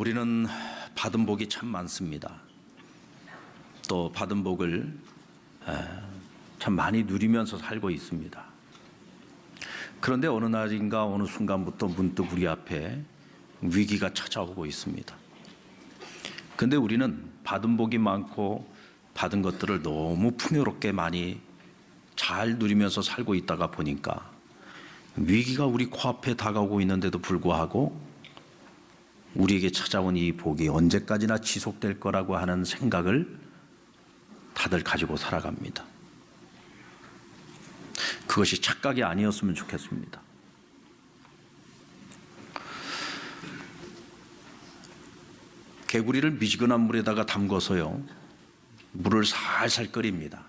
우리는 받은 복이 참 많습니다. 또 받은 복을 참 많이 누리면서 살고 있습니다. 그런데 어느 날인가 어느 순간부터 문득 우리 앞에 위기가 찾아오고 있습니다. 그런데 우리는 받은 복이 많고 받은 것들을 너무 풍요롭게 많이 잘 누리면서 살고 있다가 보니까 위기가 우리 코앞에 다가오고 있는데도 불구하고 우리에게 찾아온 이 복이 언제까지나 지속될 거라고 하는 생각을 다들 가지고 살아갑니다. 그것이 착각이 아니었으면 좋겠습니다. 개구리를 미지근한 물에다가 담궈서요, 물을 살살 끓입니다.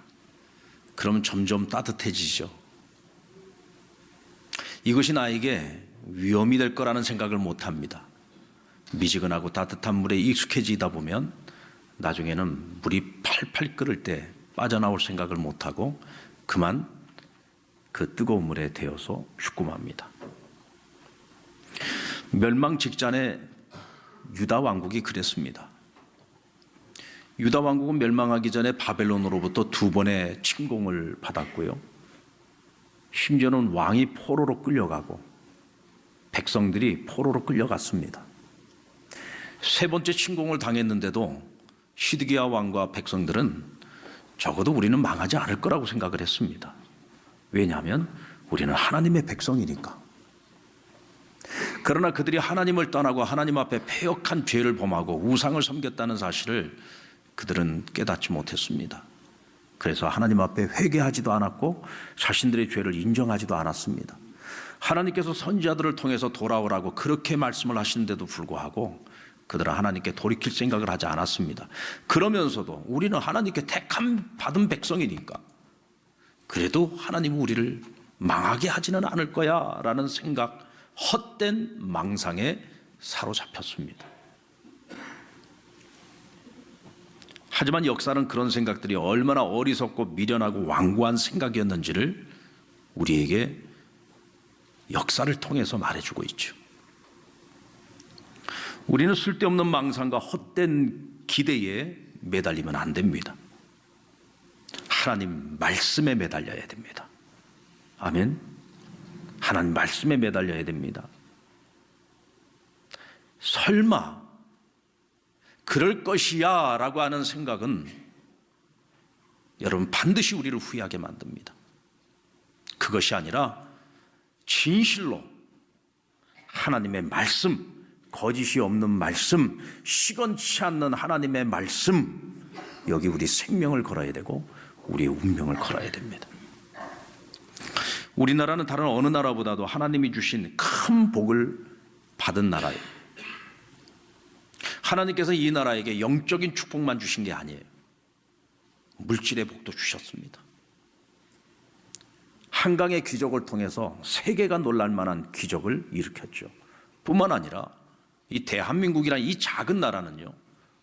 그럼 점점 따뜻해지죠. 이것이 나에게 위험이 될 거라는 생각을 못합니다. 미지근하고 따뜻한 물에 익숙해지다 보면 나중에는 물이 팔팔 끓을 때 빠져나올 생각을 못하고 그만 그 뜨거운 물에 데워서 죽고 맙니다. 멸망 직전에 유다 왕국이 그랬습니다. 유다 왕국은 멸망하기 전에 바벨론으로부터 2번의 침공을 받았고요, 심지어는 왕이 포로로 끌려가고 백성들이 포로로 끌려갔습니다. 3번째 침공을 당했는데도 시드기야 왕과 백성들은 적어도 우리는 망하지 않을 거라고 생각을 했습니다. 왜냐하면 우리는 하나님의 백성이니까. 그러나 그들이 하나님을 떠나고 하나님 앞에 패역한 죄를 범하고 우상을 섬겼다는 사실을 그들은 깨닫지 못했습니다. 그래서 하나님 앞에 회개하지도 않았고 자신들의 죄를 인정하지도 않았습니다. 하나님께서 선지자들을 통해서 돌아오라고 그렇게 말씀을 하시는데도 불구하고 그들은 하나님께 돌이킬 생각을 하지 않았습니다. 그러면서도 우리는 하나님께 택함 받은 백성이니까 그래도 하나님은 우리를 망하게 하지는 않을 거야 라는 생각, 헛된 망상에 사로잡혔습니다. 하지만 역사는 그런 생각들이 얼마나 어리석고 미련하고 완고한 생각이었는지를 우리에게 역사를 통해서 말해주고 있죠. 우리는 쓸데없는 망상과 헛된 기대에 매달리면 안 됩니다. 하나님 말씀에 매달려야 됩니다. 아멘. 하나님 말씀에 매달려야 됩니다. 설마 그럴 것이야 라고 하는 생각은 여러분 반드시 우리를 후회하게 만듭니다. 그것이 아니라 진실로 하나님의 말씀, 거짓이 없는 말씀, 시건치 않는 하나님의 말씀, 여기 우리 생명을 걸어야 되고 우리의 운명을 걸어야 됩니다. 우리나라는 다른 어느 나라보다도 하나님이 주신 큰 복을 받은 나라예요. 하나님께서 이 나라에게 영적인 축복만 주신 게 아니에요. 물질의 복도 주셨습니다. 한강의 기적을 통해서 세계가 놀랄 만한 기적을 일으켰죠. 뿐만 아니라 이 대한민국이라는 이 작은 나라는요,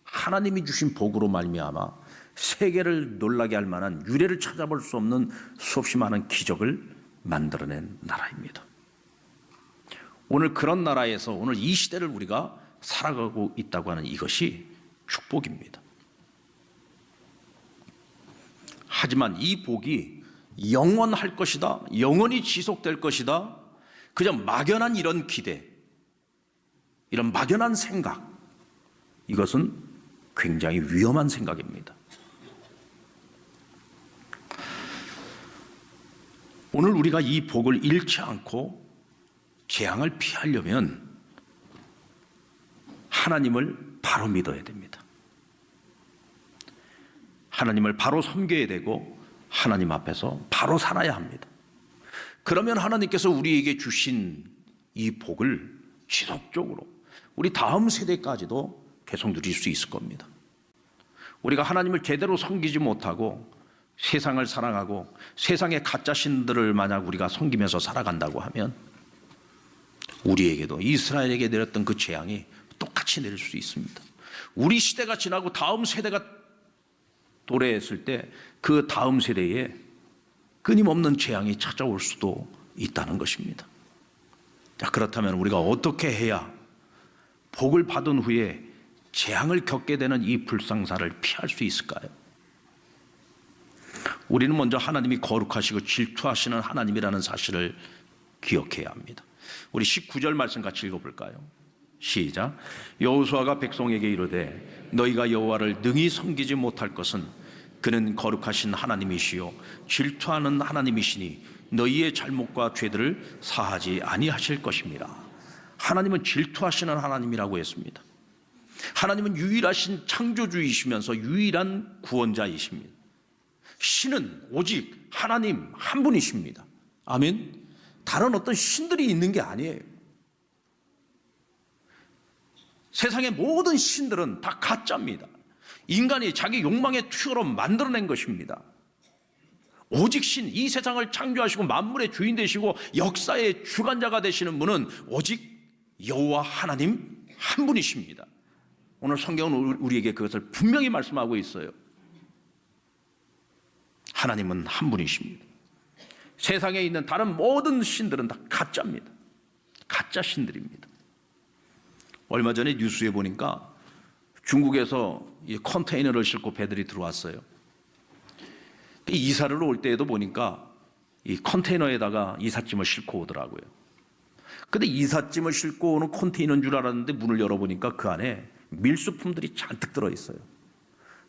하나님이 주신 복으로 말미암아 세계를 놀라게 할 만한 유례를 찾아볼 수 없는 수없이 많은 기적을 만들어낸 나라입니다. 오늘 그런 나라에서 오늘 이 시대를 우리가 살아가고 있다고 하는 이것이 축복입니다. 하지만 이 복이 영원할 것이다, 영원히 지속될 것이다, 그냥 막연한 이런 기대, 이런 막연한 생각, 이것은 굉장히 위험한 생각입니다. 오늘 우리가 이 복을 잃지 않고 재앙을 피하려면 하나님을 바로 믿어야 됩니다. 하나님을 바로 섬겨야 되고 하나님 앞에서 바로 살아야 합니다. 그러면 하나님께서 우리에게 주신 이 복을 지속적으로 우리 다음 세대까지도 계속 누릴 수 있을 겁니다. 우리가 하나님을 제대로 섬기지 못하고 세상을 사랑하고 세상의 가짜 신들을 만약 우리가 섬기면서 살아간다고 하면 우리에게도 이스라엘에게 내렸던 그 재앙이 똑같이 내릴 수 있습니다. 우리 시대가 지나고 다음 세대가 도래했을 때 그 다음 세대에 끊임없는 재앙이 찾아올 수도 있다는 것입니다. 자, 그렇다면 우리가 어떻게 해야 복을 받은 후에 재앙을 겪게 되는 이 불상사를 피할 수 있을까요? 우리는 먼저 하나님이 거룩하시고 질투하시는 하나님이라는 사실을 기억해야 합니다. 우리 19절 말씀 같이 읽어볼까요? 시작. 여호수아가 백성에게 이르되 너희가 여호와를 능히 섬기지 못할 것은 그는 거룩하신 하나님이시요 질투하는 하나님이시니 너희의 잘못과 죄들을 사하지 아니하실 것입니다. 하나님은 질투하시는 하나님이라고 했습니다. 하나님은 유일하신 창조주이시면서 유일한 구원자이십니다. 신은 오직 하나님 한 분이십니다. 아멘. 다른 어떤 신들이 있는 게 아니에요. 세상의 모든 신들은 다 가짜입니다. 인간이 자기 욕망의 투여로 만들어낸 것입니다. 오직 신, 이 세상을 창조하시고 만물의 주인 되시고 역사의 주관자가 되시는 분은 오직 여호와 하나님 한 분이십니다. 오늘 성경은 우리에게 그것을 분명히 말씀하고 있어요. 하나님은 한 분이십니다. 세상에 있는 다른 모든 신들은 다 가짜입니다. 가짜 신들입니다. 얼마 전에 뉴스에 보니까 중국에서 이 컨테이너를 싣고 배들이 들어왔어요. 이사를 올 때에도 보니까 이 컨테이너에다가 이삿짐을 싣고 오더라고요. 근데 이삿짐을 싣고 오는 컨테이너인 줄 알았는데 문을 열어보니까 그 안에 밀수품들이 잔뜩 들어있어요.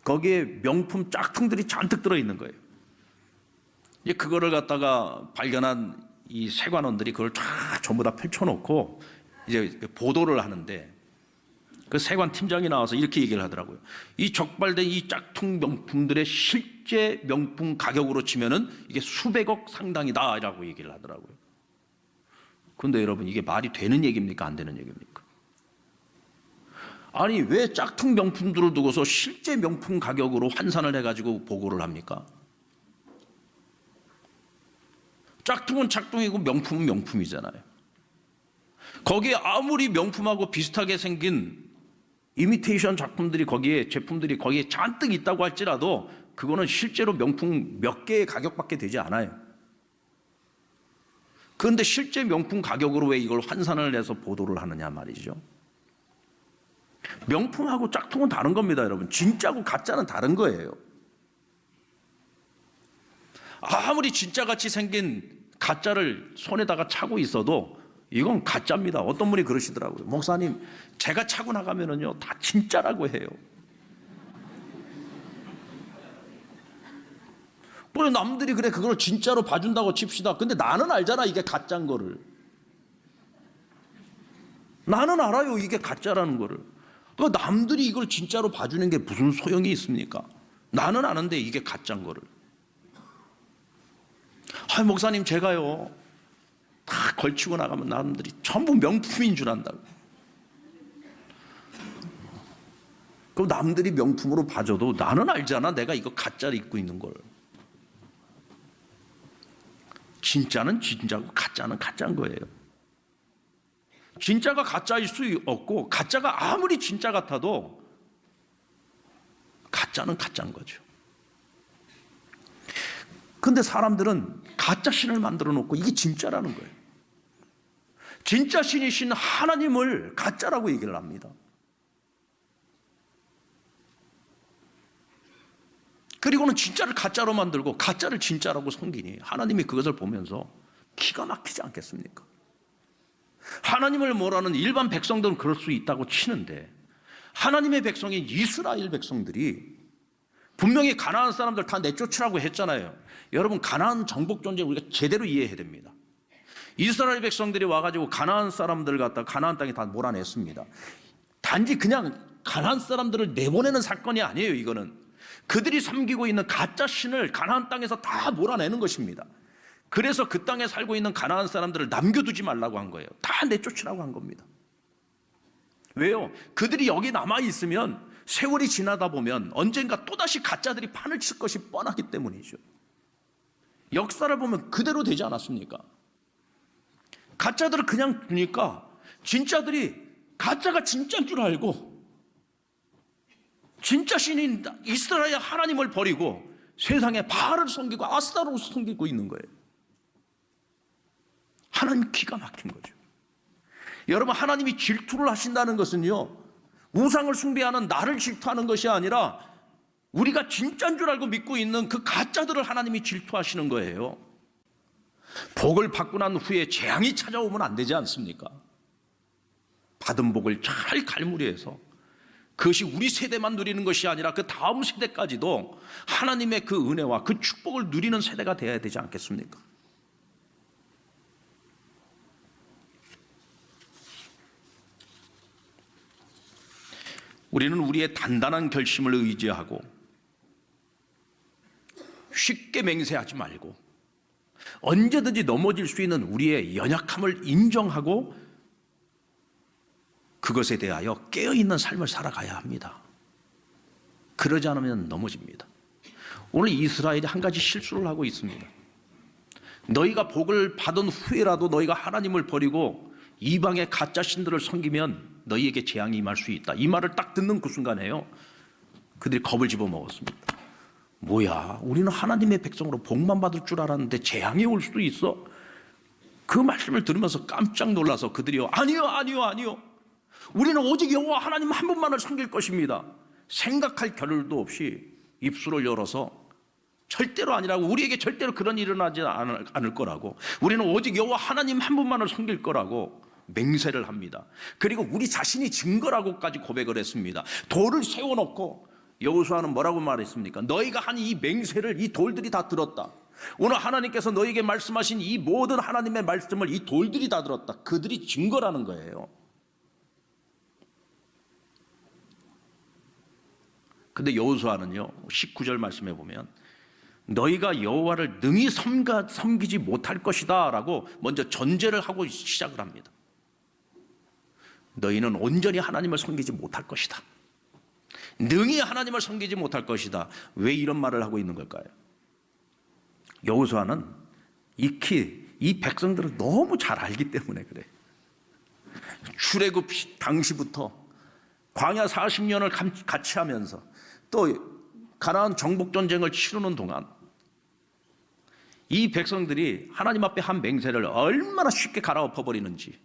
거기에 명품 짝퉁들이 잔뜩 들어있는 거예요. 이제 그거를 갖다가 발견한 이 세관원들이 그걸 쫙 전부 다 펼쳐놓고 이제 보도를 하는데 그 세관 팀장이 나와서 이렇게 얘기를 하더라고요. 이 적발된 이 짝퉁 명품들의 실제 명품 가격으로 치면은 이게 수백억 상당이다라고 얘기를 하더라고요. 근데 여러분 이게 말이 되는 얘기입니까? 안 되는 얘기입니까? 아니 왜 짝퉁 명품들을 두고서 실제 명품 가격으로 환산을 해가지고 보고를 합니까? 짝퉁은 짝퉁이고 명품은 명품이잖아요. 거기에 아무리 명품하고 비슷하게 생긴 이미테이션 작품들이 거기에 제품들이 거기에 잔뜩 있다고 할지라도 그거는 실제로 명품 몇 개의 가격밖에 되지 않아요. 그런데 실제 명품 가격으로 왜 이걸 환산을 해서 보도를 하느냐 말이죠. 명품하고 짝퉁은 다른 겁니다, 여러분. 진짜고 가짜는 다른 거예요. 아무리 진짜같이 생긴 가짜를 손에다가 차고 있어도 이건 가짜입니다. 어떤 분이 그러시더라고요. 목사님, 제가 차고 나가면은요 다 진짜라고 해요. 뭐 남들이 그래 그걸 진짜로 봐준다고 칩시다. 근데 나는 알잖아 이게 가짜인 거를. 나는 알아요 이게 가짜라는 거를. 남들이 이걸 진짜로 봐주는 게 무슨 소용이 있습니까? 나는 아는데 이게 가짜인 거를. 목사님 제가요 다 걸치고 나가면 남들이 전부 명품인 줄 안다고. 그럼 남들이 명품으로 봐줘도 나는 알잖아 내가 이거 가짜를 입고 있는 걸. 진짜는 진짜고 가짜는 가짜인 거예요. 진짜가 가짜일 수 없고 가짜가 아무리 진짜 같아도 가짜는 가짜인 거죠. 근데 사람들은 가짜 신을 만들어 놓고 이게 진짜라는 거예요. 진짜 신이신 하나님을 가짜라고 얘기를 합니다. 그리고는 진짜를 가짜로 만들고 가짜를 진짜라고 섬기니 하나님이 그것을 보면서 기가 막히지 않겠습니까? 하나님을 모르는 일반 백성들은 그럴 수 있다고 치는데 하나님의 백성인 이스라엘 백성들이 분명히 가나안 사람들 다 내쫓으라고 했잖아요. 여러분 가나안 정복 전쟁 우리가 제대로 이해해야 됩니다. 이스라엘 백성들이 와가지고 가나안 사람들 갖다 가나안 땅에 다 몰아냈습니다. 단지 그냥 가나안 사람들을 내보내는 사건이 아니에요. 이거는 그들이 섬기고 있는 가짜 신을 가나안 땅에서 다 몰아내는 것입니다. 그래서 그 땅에 살고 있는 가나안 사람들을 남겨두지 말라고 한 거예요. 다 내쫓으라고 한 겁니다. 왜요? 그들이 여기 남아있으면 세월이 지나다 보면 언젠가 또다시 가짜들이 판을 칠 것이 뻔하기 때문이죠. 역사를 보면 그대로 되지 않았습니까? 가짜들을 그냥 두니까 진짜들이 가짜가 진짜인 줄 알고 진짜 신인 이스라엘 하나님을 버리고 세상에 바알을 섬기고 아스타로를 섬기고 있는 거예요. 하나님 기가 막힌 거죠. 여러분, 하나님이 질투를 하신다는 것은요, 우상을 숭배하는 나를 질투하는 것이 아니라 우리가 진짜인 줄 알고 믿고 있는 그 가짜들을 하나님이 질투하시는 거예요. 복을 받고 난 후에 재앙이 찾아오면 안 되지 않습니까? 받은 복을 잘 갈무리해서 그것이 우리 세대만 누리는 것이 아니라 그 다음 세대까지도 하나님의 그 은혜와 그 축복을 누리는 세대가 되어야 되지 않겠습니까? 우리는 우리의 단단한 결심을 의지하고 쉽게 맹세하지 말고 언제든지 넘어질 수 있는 우리의 연약함을 인정하고 그것에 대하여 깨어있는 삶을 살아가야 합니다. 그러지 않으면 넘어집니다. 오늘 이스라엘이 한 가지 실수를 하고 있습니다. 너희가 복을 받은 후에라도 너희가 하나님을 버리고 이방의 가짜 신들을 섬기면 너희에게 재앙이 임할 수 있다. 이 말을 딱 듣는 그 순간에요, 그들이 겁을 집어먹었습니다. 뭐야, 우리는 하나님의 백성으로 복만 받을 줄 알았는데 재앙이 올 수도 있어? 그 말씀을 들으면서 깜짝 놀라서 그들이요, 아니요, 우리는 오직 여호와 하나님 한 분만을 섬길 것입니다. 생각할 겨를도 없이 입술을 열어서 절대로 아니라고, 우리에게 절대로 그런 일은 하지 않을 거라고, 우리는 오직 여호와 하나님 한 분만을 섬길 거라고 맹세를 합니다. 그리고 우리 자신이 증거라고까지 고백을 했습니다. 돌을 세워놓고 여호수아는 뭐라고 말했습니까? 너희가 한 이 맹세를 이 돌들이 다 들었다. 오늘 하나님께서 너희에게 말씀하신 이 모든 하나님의 말씀을 이 돌들이 다 들었다. 그들이 증거라는 거예요. 근데 여호수아는요, 19절 말씀해 보면 너희가 여호와를 능히 섬기지 못할 것이다 라고 먼저 전제를 하고 시작을 합니다. 너희는 온전히 하나님을 섬기지 못할 것이다. 능히 하나님을 섬기지 못할 것이다. 왜 이런 말을 하고 있는 걸까요? 여호수아는 익히 이 백성들을 너무 잘 알기 때문에 그래. 출애굽 당시부터 광야 40년을 같이 하면서 또 가나안 정복 전쟁을 치르는 동안 이 백성들이 하나님 앞에 한 맹세를 얼마나 쉽게 갈아엎어 버리는지,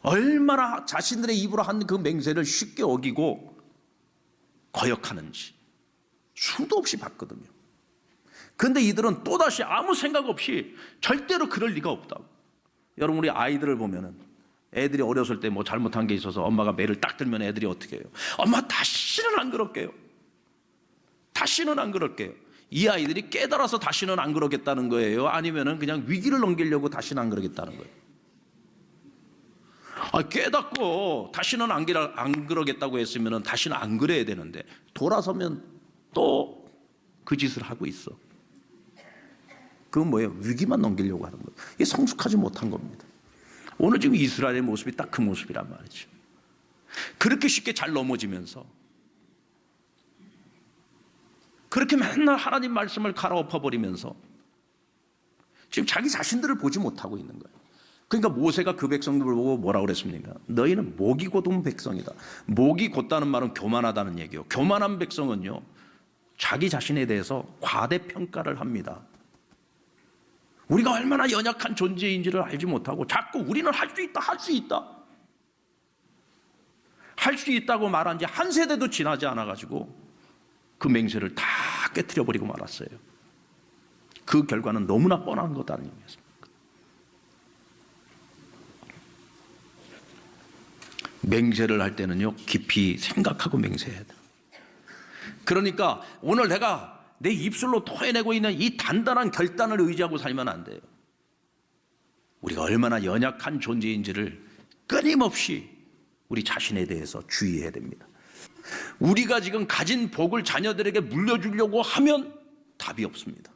얼마나 자신들의 입으로 한 그 맹세를 쉽게 어기고 거역하는지 수도 없이 봤거든요. 그런데 이들은 또다시 아무 생각 없이 절대로 그럴 리가 없다고. 여러분, 우리 아이들을 보면은 애들이 어렸을 때 뭐 잘못한 게 있어서 엄마가 매를 딱 들면 애들이 어떻게 해요? 엄마 다시는 안 그럴게요. 다시는 안 그럴게요. 이 아이들이 깨달아서 다시는 안 그러겠다는 거예요? 아니면은 그냥 위기를 넘기려고 다시는 안 그러겠다는 거예요? 깨닫고 다시는 안 그러겠다고 했으면 다시는 안 그래야 되는데 돌아서면 또 그 짓을 하고 있어. 그건 뭐예요? 위기만 넘기려고 하는 거예요. 이게 성숙하지 못한 겁니다. 오늘 지금 이스라엘의 모습이 딱 그 모습이란 말이죠. 그렇게 쉽게 잘 넘어지면서 그렇게 맨날 하나님 말씀을 갈아엎어 버리면서 지금 자기 자신들을 보지 못하고 있는 거예요. 그러니까 모세가 그 백성들을 보고 뭐라고 그랬습니까? 너희는 목이 곧은 백성이다. 목이 곧다는 말은 교만하다는 얘기예요. 교만한 백성은요, 자기 자신에 대해서 과대평가를 합니다. 우리가 얼마나 연약한 존재인지를 알지 못하고 자꾸 우리는 할 수 있다고 말한 지 한 세대도 지나지 않아가지고 그 맹세를 다 깨트려 버리고 말았어요. 그 결과는 너무나 뻔한 것 아니겠습니까? 맹세를 할 때는요, 깊이 생각하고 맹세해야 돼요. 그러니까 오늘 내가 내 입술로 토해내고 있는 이 단단한 결단을 의지하고 살면 안 돼요. 우리가 얼마나 연약한 존재인지를 끊임없이 우리 자신에 대해서 주의해야 됩니다. 우리가 지금 가진 복을 자녀들에게 물려주려고 하면 답이 없습니다.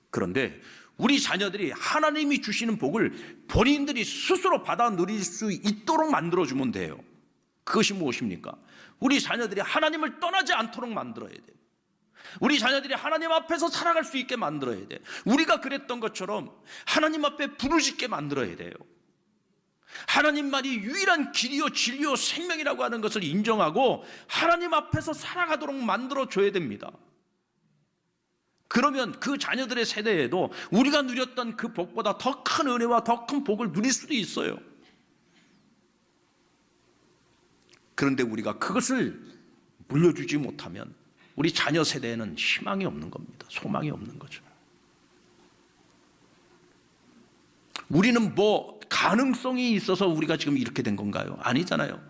그런데 우리 자녀들이 하나님이 주시는 복을 본인들이 스스로 받아 누릴 수 있도록 만들어주면 돼요. 그것이 무엇입니까? 우리 자녀들이 하나님을 떠나지 않도록 만들어야 돼요. 우리 자녀들이 하나님 앞에서 살아갈 수 있게 만들어야 돼요. 우리가 그랬던 것처럼 하나님 앞에 부르짖게 만들어야 돼요. 하나님만이 유일한 길이요 진리요 생명이라고 하는 것을 인정하고 하나님 앞에서 살아가도록 만들어줘야 됩니다. 그러면 그 자녀들의 세대에도 우리가 누렸던 그 복보다 더 큰 은혜와 더 큰 복을 누릴 수도 있어요. 그런데 우리가 그것을 물려주지 못하면 우리 자녀 세대에는 희망이 없는 겁니다. 소망이 없는 거죠. 우리는 뭐 가능성이 있어서 우리가 지금 이렇게 된 건가요? 아니잖아요.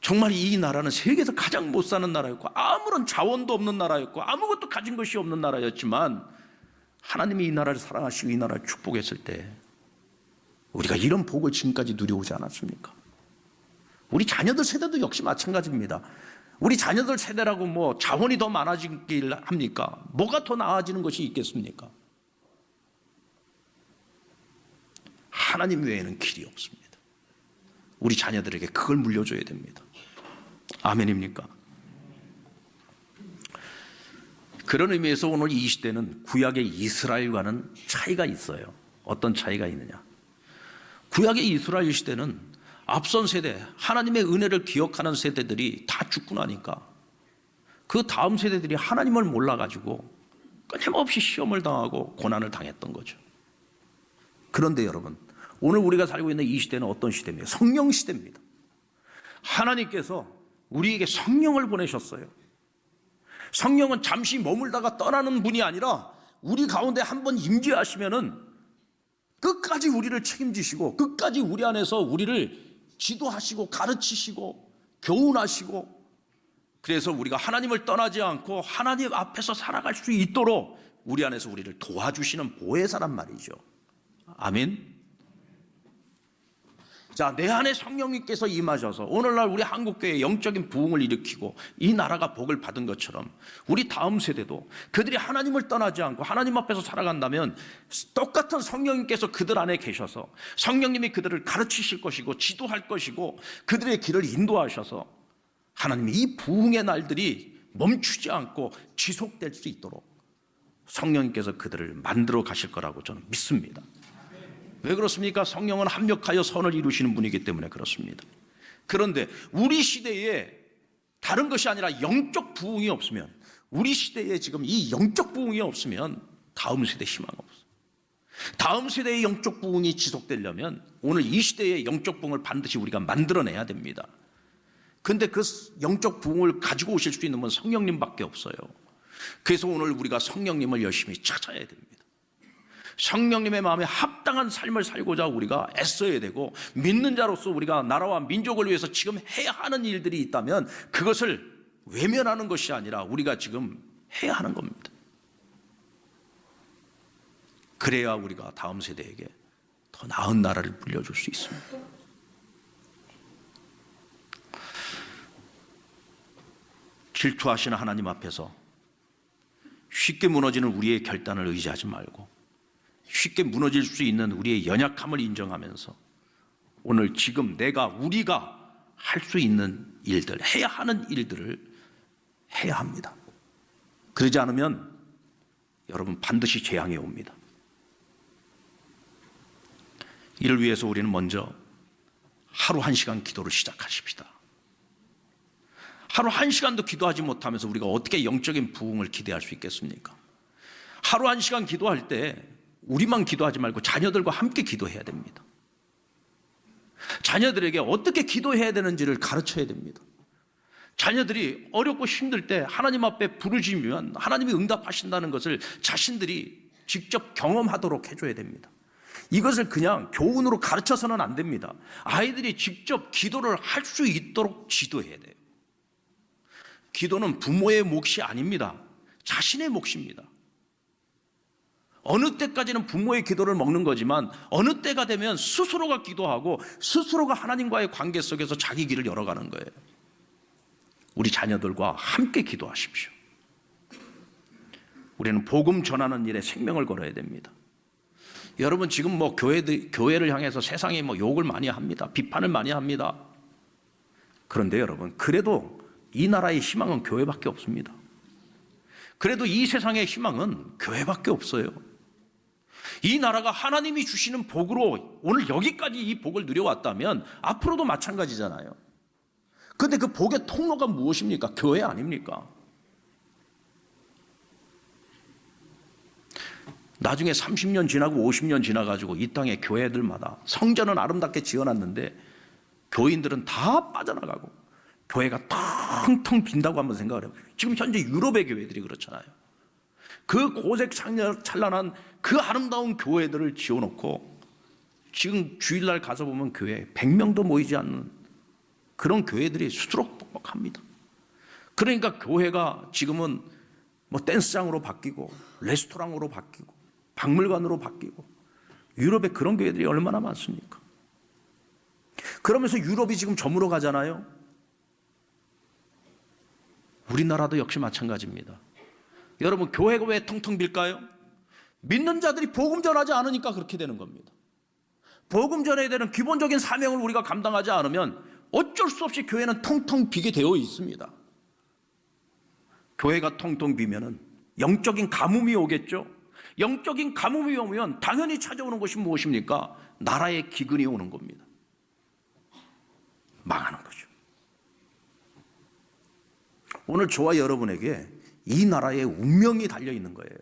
정말 이 나라는 세계에서 가장 못 사는 나라였고 아무런 자원도 없는 나라였고 아무것도 가진 것이 없는 나라였지만 하나님이 이 나라를 사랑하시고 이 나라를 축복했을 때 우리가 이런 복을 지금까지 누려오지 않았습니까? 우리 자녀들 세대도 역시 마찬가지입니다. 우리 자녀들 세대라고 뭐 자원이 더 많아지길 합니까? 뭐가 더 나아지는 것이 있겠습니까? 하나님 외에는 길이 없습니다. 우리 자녀들에게 그걸 물려줘야 됩니다. 아멘입니까? 그런 의미에서 오늘 이 시대는 구약의 이스라엘과는 차이가 있어요. 어떤 차이가 있느냐? 구약의 이스라엘 시대는 앞선 세대, 하나님의 은혜를 기억하는 세대들이 다 죽고 나니까 그 다음 세대들이 하나님을 몰라가지고 끊임없이 시험을 당하고 고난을 당했던 거죠. 그런데 여러분, 오늘 우리가 살고 있는 이 시대는 어떤 시대입니까? 성령 시대입니다. 하나님께서 우리에게 성령을 보내셨어요. 성령은 잠시 머물다가 떠나는 분이 아니라 우리 가운데 한번 임재하시면은 끝까지 우리를 책임지시고 끝까지 우리 안에서 우리를 지도하시고 가르치시고 교훈하시고, 그래서 우리가 하나님을 떠나지 않고 하나님 앞에서 살아갈 수 있도록 우리 안에서 우리를 도와주시는 보혜사란 말이죠. 아멘. 자, 내 안에 성령님께서 임하셔서 오늘날 우리 한국교회의 영적인 부흥을 일으키고 이 나라가 복을 받은 것처럼 우리 다음 세대도 그들이 하나님을 떠나지 않고 하나님 앞에서 살아간다면 똑같은 성령님께서 그들 안에 계셔서 성령님이 그들을 가르치실 것이고 지도할 것이고 그들의 길을 인도하셔서 하나님이 이 부흥의 날들이 멈추지 않고 지속될 수 있도록 성령님께서 그들을 만들어 가실 거라고 저는 믿습니다. 왜 그렇습니까? 성령은 합력하여 선을 이루시는 분이기 때문에 그렇습니다. 그런데 우리 시대에 다른 것이 아니라 영적 부흥이 없으면, 우리 시대에 지금 이 영적 부흥이 없으면 다음 세대 희망 없어요. 다음 세대의 영적 부흥이 지속되려면 오늘 이 시대의 영적 부흥을 반드시 우리가 만들어내야 됩니다. 그런데 그 영적 부흥을 가지고 오실 수 있는 분 성령님밖에 없어요. 그래서 오늘 우리가 성령님을 열심히 찾아야 됩니다. 성령님의 마음에 합당한 삶을 살고자 우리가 애써야 되고, 믿는 자로서 우리가 나라와 민족을 위해서 지금 해야 하는 일들이 있다면 그것을 외면하는 것이 아니라 우리가 지금 해야 하는 겁니다. 그래야 우리가 다음 세대에게 더 나은 나라를 물려줄 수 있습니다. 질투하시는 하나님 앞에서 쉽게 무너지는 우리의 결단을 의지하지 말고 쉽게 무너질 수 있는 우리의 연약함을 인정하면서 오늘 지금 우리가 할 수 있는 일들, 해야 하는 일들을 해야 합니다. 그러지 않으면 여러분 반드시 재앙이 옵니다. 이를 위해서 우리는 먼저 하루 1시간 기도를 시작하십시다. 하루 1시간도 기도하지 못하면서 우리가 어떻게 영적인 부흥을 기대할 수 있겠습니까? 하루 1시간 기도할 때 우리만 기도하지 말고 자녀들과 함께 기도해야 됩니다. 자녀들에게 어떻게 기도해야 되는지를 가르쳐야 됩니다. 자녀들이 어렵고 힘들 때 하나님 앞에 부르짖으면 하나님이 응답하신다는 것을 자신들이 직접 경험하도록 해줘야 됩니다. 이것을 그냥 교훈으로 가르쳐서는 안 됩니다. 아이들이 직접 기도를 할 수 있도록 지도해야 돼요. 기도는 부모의 몫이 아닙니다. 자신의 몫입니다. 어느 때까지는 부모의 기도를 먹는 거지만 어느 때가 되면 스스로가 기도하고 스스로가 하나님과의 관계 속에서 자기 길을 열어가는 거예요. 우리 자녀들과 함께 기도하십시오. 우리는 복음 전하는 일에 생명을 걸어야 됩니다. 여러분 지금 교회를 향해서 세상에 욕을 많이 합니다. 비판을 많이 합니다. 그런데 여러분 그래도 이 나라의 희망은 교회밖에 없습니다. 그래도 이 세상의 희망은 교회밖에 없어요. 이 나라가 하나님이 주시는 복으로 오늘 여기까지 이 복을 누려왔다면 앞으로도 마찬가지잖아요. 그런데 그 복의 통로가 무엇입니까? 교회 아닙니까? 나중에 30년 지나고 50년 지나가지고 이 땅의 교회들마다 성전은 아름답게 지어놨는데 교인들은 다 빠져나가고 교회가 텅텅 빈다고 한번 생각을 해보세요. 지금 현재 유럽의 교회들이 그렇잖아요. 그 고색 찬란한 그 아름다운 교회들을 지어놓고 지금 주일날 가서 보면 교회 100명도 모이지 않는 그런 교회들이 수두룩복복합니다. 그러니까 교회가 지금은 뭐 댄스장으로 바뀌고 레스토랑으로 바뀌고 박물관으로 바뀌고 유럽에 그런 교회들이 얼마나 많습니까? 그러면서 유럽이 지금 저물어 가잖아요. 우리나라도 역시 마찬가지입니다. 여러분, 교회가 왜 텅텅 빌까요? 믿는 자들이 복음 전하지 않으니까 그렇게 되는 겁니다. 복음 전해야 되는 기본적인 사명을 우리가 감당하지 않으면 어쩔 수 없이 교회는 텅텅 비게 되어 있습니다. 교회가 텅텅 비면은 영적인 가뭄이 오겠죠. 영적인 가뭄이 오면 당연히 찾아오는 것이 무엇입니까? 나라의 기근이 오는 겁니다. 망하는 거죠. 오늘 저와 여러분에게 이 나라의 운명이 달려 있는 거예요.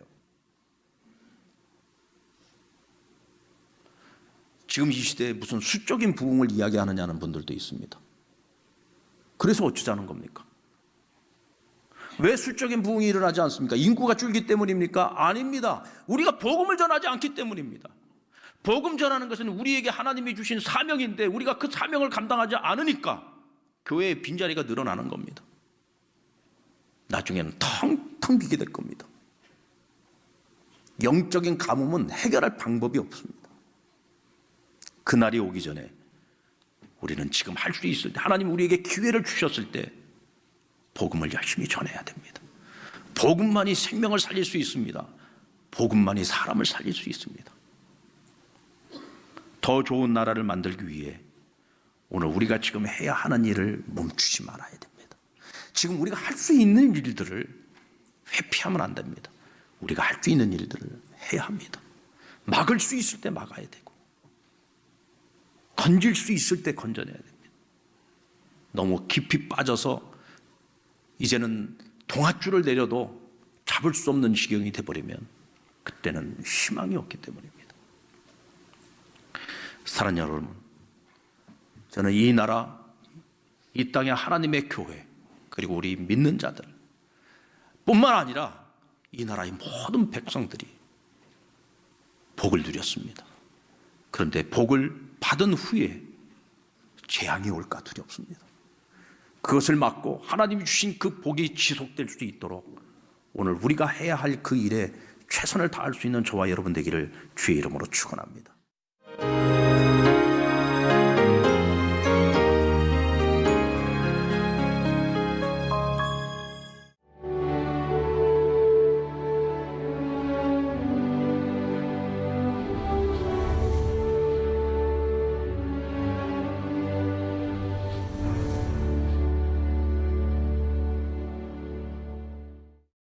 지금 이 시대에 무슨 수적인 부흥을 이야기하느냐는 분들도 있습니다. 그래서 어쩌자는 겁니까? 왜 수적인 부흥이 일어나지 않습니까? 인구가 줄기 때문입니까? 아닙니다. 우리가 복음을 전하지 않기 때문입니다. 복음 전하는 것은 우리에게 하나님이 주신 사명인데 우리가 그 사명을 감당하지 않으니까 교회의 빈자리가 늘어나는 겁니다. 나중에는 텅텅 비게 될 겁니다. 영적인 가뭄은 해결할 방법이 없습니다. 그날이 오기 전에 우리는 지금 할 수 있을 때, 하나님 우리에게 기회를 주셨을 때 복음을 열심히 전해야 됩니다. 복음만이 생명을 살릴 수 있습니다. 복음만이 사람을 살릴 수 있습니다. 더 좋은 나라를 만들기 위해 오늘 우리가 지금 해야 하는 일을 멈추지 말아야 됩니다. 지금 우리가 할 수 있는 일들을 회피하면 안 됩니다. 우리가 할 수 있는 일들을 해야 합니다. 막을 수 있을 때 막아야 되고 건질 수 있을 때 건져내야 됩니다. 너무 깊이 빠져서 이제는 동아줄을 내려도 잡을 수 없는 지경이 돼버리면 그때는 희망이 없기 때문입니다. 사랑하는 여러분, 저는 이 나라, 이 땅의 하나님의 교회, 그리고 우리 믿는 자들 뿐만 아니라 이 나라의 모든 백성들이 복을 누렸습니다. 그런데 복을 받은 후에 재앙이 올까 두렵습니다. 그것을 막고 하나님이 주신 그 복이 지속될 수 있도록 오늘 우리가 해야 할 그 일에 최선을 다할 수 있는 저와 여러분 되기를 주의 이름으로 축원합니다.